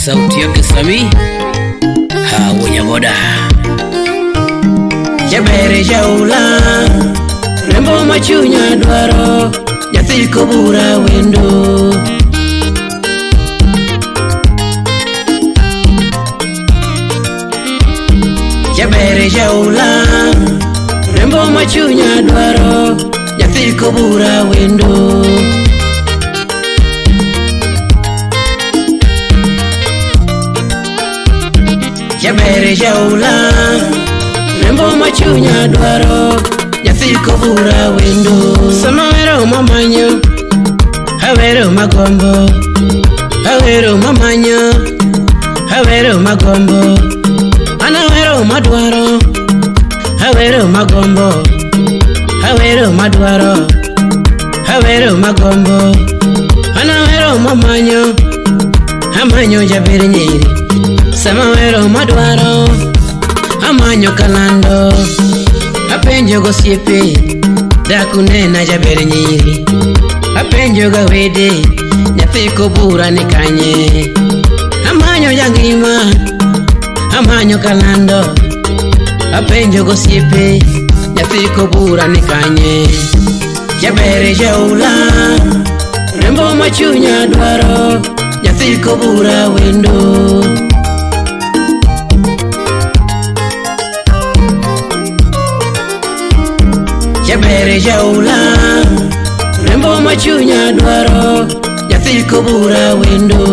sauti yake Sammy Nyaboda. Jabere jaula rembo machunya dwaro nyathi Kobura wendo. Jabere jaula rembo machunya dwaro nyathi Kobura wendo. Jabere jaula rembo machunya dwaro nyathi Kobura wendo. Sama wero mamanyo hawero magombo, hawero mamanyo hawero magombo, ana wero madwaro hawero magombo, hawero madwaro hawero magombo, ana wero mamanyo amanyo jabere nyiri. Sama wero madwaro amanyo kalando, apenjo gosiepe dakunena jabere nyiri, apenjo gawede nyathi Kobura ni kanye. Amanyo jangima amanyo kalando, apenjo gosiepe nyathi Kobura ni kanye. Jabere jaula rembo machunya dwaro nyathi Kobura wendo. Jabere jaula rembo machunya dwaro nyathi Kobura wendo.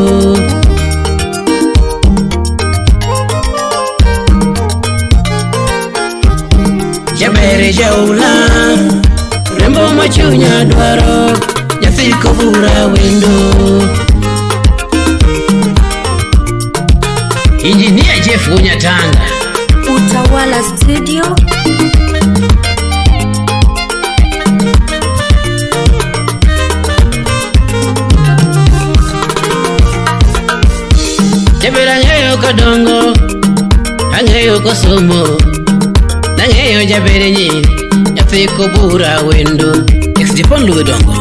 Jabere jaula rembo machunya dwaro nyathi Kobura wendo. Engineer Jeff Unyatanga, Utawala Studio. Jabere angeyo kodongo, angeyo kosomo, nangeyo jabere nyiri nyathi Kobura wendo. Exdipon luwe dongo,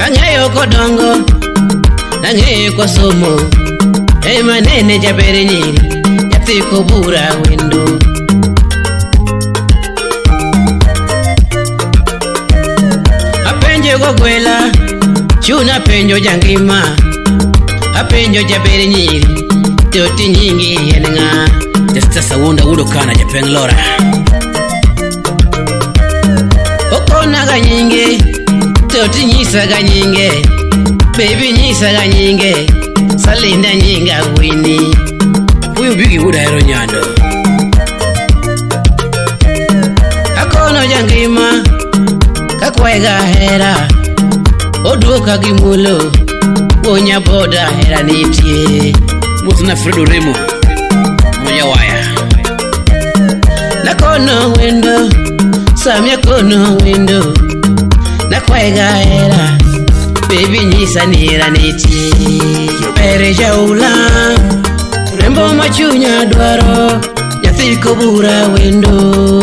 angeyo kodongo, nangeyo kosomo, manene jabere nyiri nyathi Kobura wendo. Apenjo gogwela chuna penjo jangima, apenjo jabere nyiri toti nyingi yenenga. Testa sawunda udo kana japeng lora okona ga nyinge toti nyisa ga nyinge, baby nyisa ga nyinge, salinda nyinga wini. Uyu bigi uda hero nyando akono jangima kakwega hera oduoka gimulo Nyaboda hera nitie. Mutuna Fredo Remo moja waya nakono wendo Sammy kono wendo nakwega hera baby nyisa nira nitie. Jabere jaula rembo machunya dwaro nyathi Kobura wendo.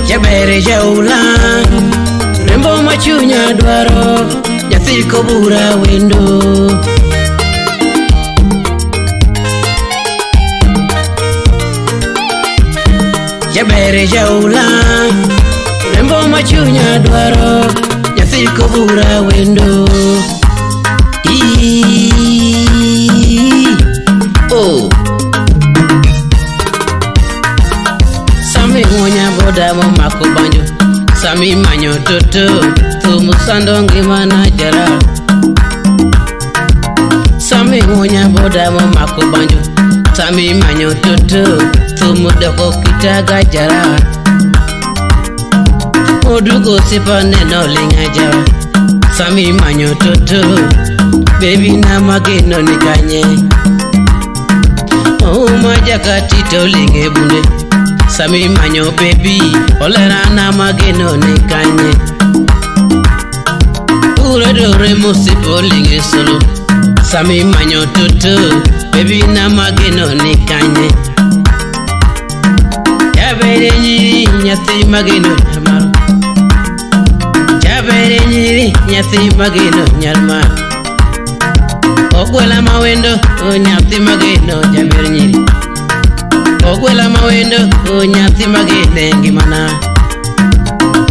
Jabere jaula rembo machunya dwaro nyathi Kobura wendo. Jabere jaula rembo machunya dwaro nyathi Kobura wendo. Oh Sammy Nyaboda mo makubanjo, Sammy manyo toto tumu sandongi mana jara. Sammy Nyaboda mo makubanjo, Sammy manyo toto tumu doko kitaga jara. Odugo sipane no linga jara. Sammy manyo toto baby na mageno nikanye. Oh majaka tito linge bunde, Sammy manyo baby olera na mageno nikanye. Uredore musipo linge solo, Sammy manyo toto baby na mageno nikanye. Jabere nyiri nyathi mageno nyarmaro. Jabere nyiri nyathi mageno nyarmaro. Ogwela mawendo nyathi mageno jabere nyiri. Ogwela mawendo nyathi mageno ngimana.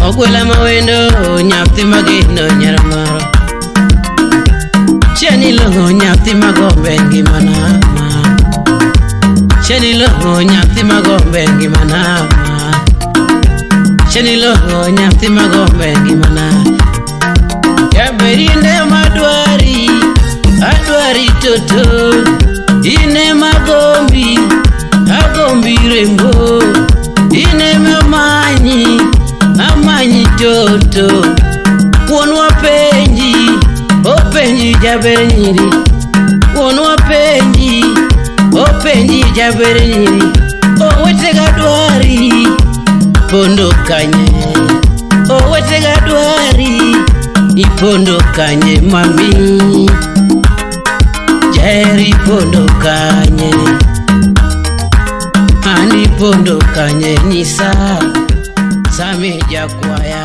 Ogwela mawendo nyathi mageno nyarmaro. Chenilo nyathi magombe ngimana. Chenilo nyathi magombe ngimana. Chenilo nyathi magombe ngimana. Jaberi inde madwari adwari toto. Ine magombi agombi rembo. Ine mamanyi amanyi toto. Wonwa penji openji jaberi nyiri. Wonwa penji openji jaberi nyiri. Owete gadwari ipondo kanye. Owete gadwari ipondo kanye mami. Jeri ipondo kanye. Ani ipondo kanye nisa Sammy jakwaya.